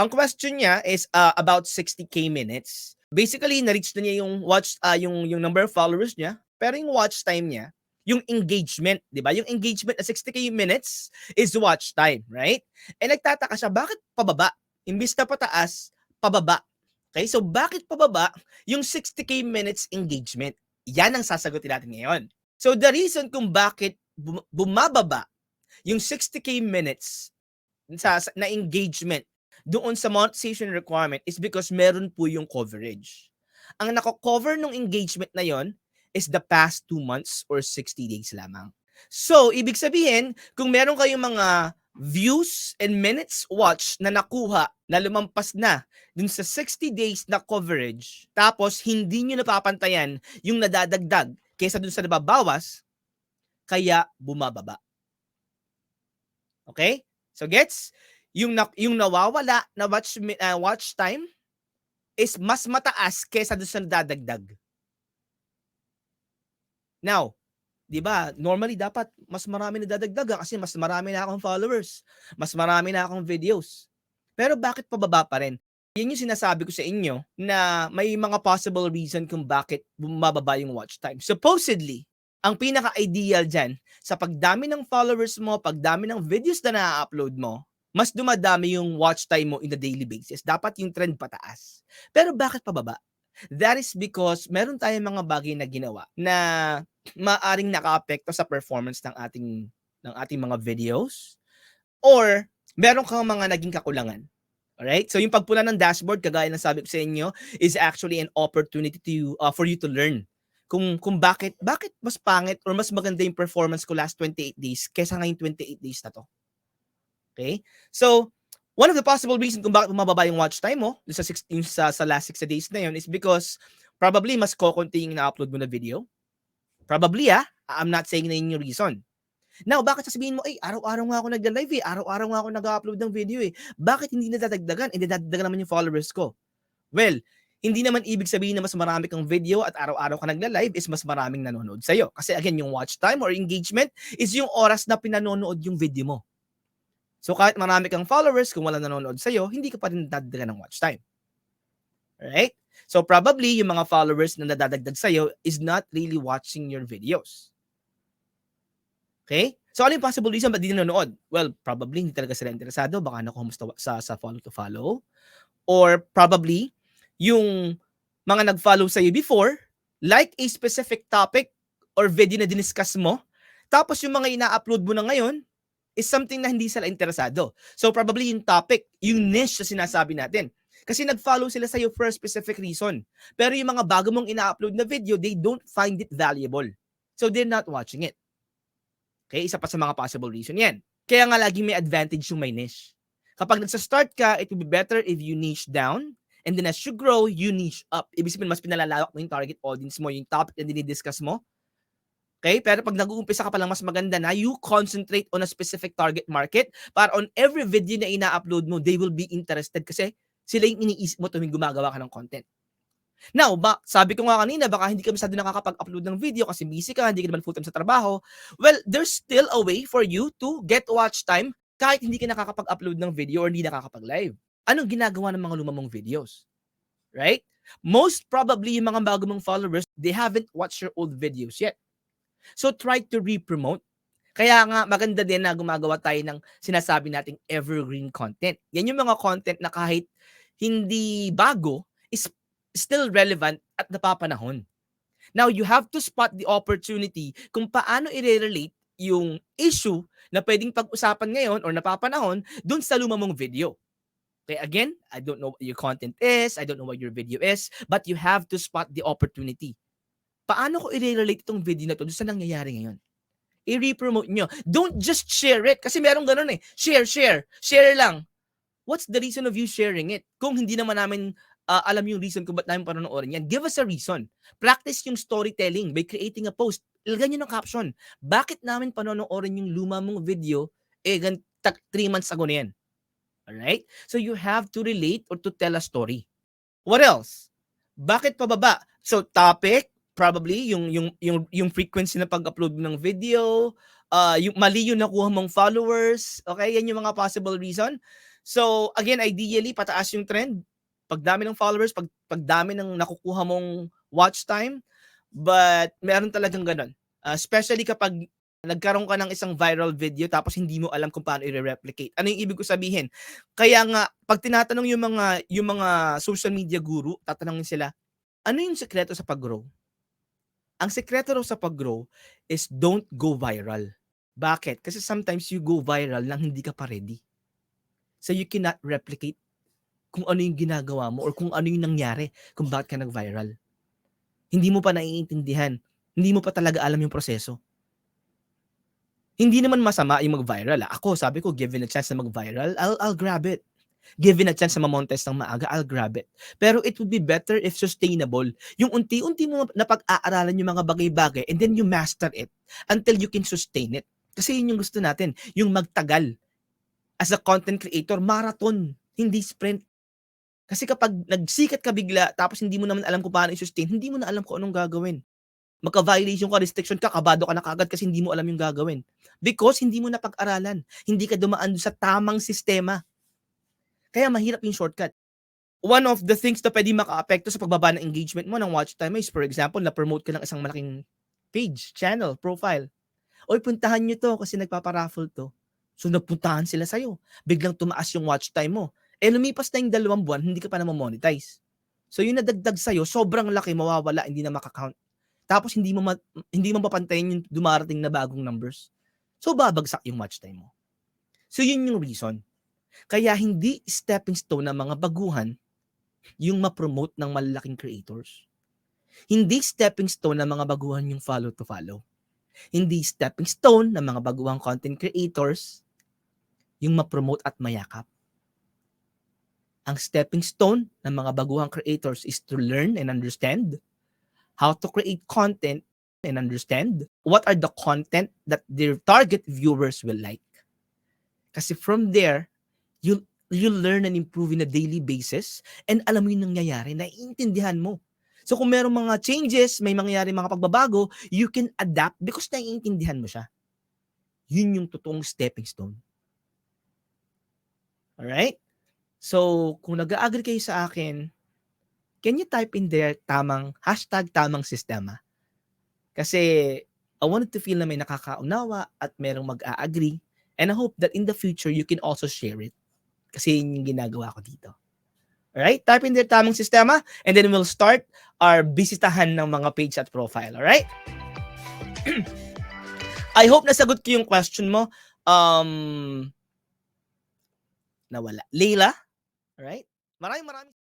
Ang question niya is about 60K minutes. Basically, na-reach na niya yung yung number of followers niya, pero yung watch time niya, yung engagement, 'di ba? Yung engagement na 60K minutes is watch time, right? And nagtataka siya, bakit pababa? Imbis na pataas, pababa. Okay? So bakit pababa yung 60K minutes engagement? Yan ang sasagutin natin ngayon. So the reason kung bakit bumababa yung 60K minutes na engagement doon sa monetization requirement is because meron po yung coverage. Ang nako-cover ng engagement na yon is the past 2 months or 60 days lamang. So, ibig sabihin, kung meron kayong mga views and minutes watch na nakuha na lumampas na dun sa 60 days na coverage, tapos hindi nyo napapantayan yung nadadagdag kaysa dun sa nababawas, kaya bumababa. Okay? So gets? Yung nawawala na watch time is mas mataas kaysa doon sa nadadagdag. Now, 'di ba? Normally dapat mas marami nadadagdag kasi mas marami na akong followers, mas marami na akong videos. Pero bakit pababa pa rin? Yan yung sinasabi ko sa inyo na may mga possible reason kung bakit bumababa yung watch time. Supposedly, ang pinaka-ideal dyan, sa pagdami ng followers mo, pagdami ng videos na na-upload mo, mas dumadami yung watch time mo in a daily basis. Dapat yung trend pataas. Pero bakit pababa? That is because meron tayong mga bagay na ginawa na maaring nakaapekto sa performance ng ating mga videos, or meron kang mga naging kakulangan. Alright? So yung pagpula ng dashboard, kagaya ng sabi ko sa inyo, is actually an opportunity for you to learn kung bakit mas pangit or mas maganda yung performance ko last 28 days kaysa ngayong 28 days na to. Okay? So, one of the possible reasons kung bakit bumababa yung watch time mo sa last 60 days na yun is because probably mas kokonti yung na-upload mo na video. Probably, I'm not saying na yun yung reason. Now, bakit sasabihin mo, araw-araw nga ako nag-live araw-araw nga ako nag-upload ng video Bakit hindi nadadagdagan? Hindi nadadagdagan naman yung followers ko. Well, hindi naman ibig sabihin na mas marami kang video at araw-araw ka nagla-live is mas maraming nanonood sa'yo. Kasi again, yung watch time or engagement is yung oras na pinanonood yung video mo. So kahit marami kang followers, kung wala nanonood sa'yo, hindi ka pa rin nadadagdagan ng watch time. Alright? So probably, yung mga followers na nadadagdag sa'yo is not really watching your videos. Okay? So ano yung possible reason ba't di nanonood? Well, probably hindi talaga sila interesado. Baka nakumusta sa follow to follow. Or probably, yung mga nag-follow sa'yo before, like a specific topic or video na diniscuss mo, tapos yung mga ina-upload mo na ngayon, is something na hindi sila interesado. So probably yung topic, yung niche na sinasabi natin. Kasi nag-follow sila sa'yo for a specific reason. Pero yung mga bago mong ina-upload na video, they don't find it valuable. So they're not watching it. Okay? Isa pa sa mga possible reason yan. Kaya nga lagi may advantage yung may niche. Kapag nagsa-start ka, it will be better if you niche down, and then as you grow, you niche up. Ibig sabihin, mas pinalalawak mo yung target audience mo, yung topic na dinidiscuss mo. Okay? Pero pag nag-uumpisa ka pa lang, mas maganda na you concentrate on a specific target market para on every video na ina-upload mo, they will be interested kasi sila yung iniisip mo tuwing gumagawa ka ng content. Now, sabi ko nga kanina, baka hindi ka masyado nakakapag-upload ng video kasi busy ka, hindi ka naman full-time sa trabaho. Well, there's still a way for you to get watch time kahit hindi ka nakakapag-upload ng video or hindi nakakapag-live. Anong ginagawa ng mga lumamang videos? Right? Most probably, yung mga bago mong followers, they haven't watched your old videos yet. So, try to re-promote. Kaya nga, maganda din na gumagawa tayo ng sinasabi nating evergreen content. Yan yung mga content na kahit hindi bago, is still relevant at napapanahon. Now, you have to spot the opportunity kung paano i-relate yung issue na pwedeng pag-usapan ngayon or napapanahon dun sa lumamang video. Okay, again, I don't know what your content is, I don't know what your video is, but you have to spot the opportunity. Paano ko i-relate itong video na to doon sa nangyayari ngayon? I-repromote nyo. Don't just share it. Kasi merong ganun Share lang. What's the reason of you sharing it? Kung hindi naman namin alam yung reason kung ba't namin panonoorin yan, give us a reason. Practice yung storytelling by creating a post. Ilagay nyo ng caption. Bakit namin panonoorin yung luma mong video 3 months ago na yan? Alright? So you have to relate or to tell a story. What else? Bakit pababa? So topic, probably yung frequency na pag-upload ng video, yung mali yung nakuha mong followers, okay? Yan yung mga possible reason. So, again, ideally, pataas yung trend. Pagdami ng followers, pagdami ng nakukuha mong watch time. But meron talagang ganun. Especially kapag nagkaroon ka ng isang viral video tapos hindi mo alam kung paano i-replicate. Ano yung ibig ko sabihin? Kaya nga, pag tinatanong yung mga social media guru, tatanungin sila, ano yung sekreto sa pag-grow? Ang sekreto raw sa pag-grow is don't go viral. Bakit? Kasi sometimes you go viral nang hindi ka pa ready. So you cannot replicate kung ano yung ginagawa mo or kung ano yung nangyari kung bakit ka nag-viral. Hindi mo pa naiintindihan. Hindi mo pa talaga alam yung proseso. Hindi naman masama yung mag-viral. Ako, sabi ko, given a chance na mag-viral, I'll grab it. Given a chance na ma-monetize ng maaga, I'll grab it. Pero it would be better if sustainable. Yung unti-unti mo napag-aaralan yung mga bagay-bagay and then you master it until you can sustain it. Kasi yun yung gusto natin, yung magtagal. As a content creator, marathon, hindi sprint. Kasi kapag nagsikat ka bigla tapos hindi mo naman alam kung paano i-sustain, hindi mo na alam kung anong gagawin. Magka-violation ka, restriction ka, kabado ka na kagad kasi hindi mo alam yung gagawin. Because hindi mo napag-aralan. Hindi ka dumaan sa tamang sistema. Kaya mahirap yung shortcut. One of the things na pwede maka-apekto sa pagbaba ng engagement mo ng watch time is, for example, na-promote ka ng isang malaking page, channel, profile. Oy, puntahan nyo to kasi nagpaparaffle to. So, napuntahan sila sa'yo. Biglang tumaas yung watch time mo. Lumipas na yung 2 buwan, hindi ka pa naman monetize. So, yung nadagdag sa'yo, sobrang laki, mawawala, hindi na makakount. Tapos, hindi mo mapapantayin yung dumarating na bagong numbers. So, babagsak yung watch time mo. So, yun yung reason. Kaya, hindi stepping stone ng mga baguhan yung ma-promote ng malalaking creators. Hindi stepping stone ng mga baguhan yung follow to follow. Hindi stepping stone ng mga baguhang content creators yung ma-promote at mayakap. Ang stepping stone ng mga baguhang creators is to learn and understand how to create content and understand what are the content that their target viewers will like. Kasi from there, you'll learn and improve in a daily basis and alam mo yung nangyayari, naiintindihan mo. So kung merong mga changes, may mangyayari mga pagbabago, you can adapt because naiintindihan mo siya. Yun yung totoong stepping stone. Alright? So, kung nag-agree kayo sa akin, can you type in there tamang #tamang sistema? Kasi I wanted to feel na may nakakaunawa at merong mag-a-agree and I hope that in the future, you can also share it. Kasi yun yung ginagawa ko dito. Alright? Type in there tamang sistema and then we'll start our bisitahan ng mga page at profile. Alright? I hope nasagot ko yung question mo. Nawala. Leila? Alright? Maraming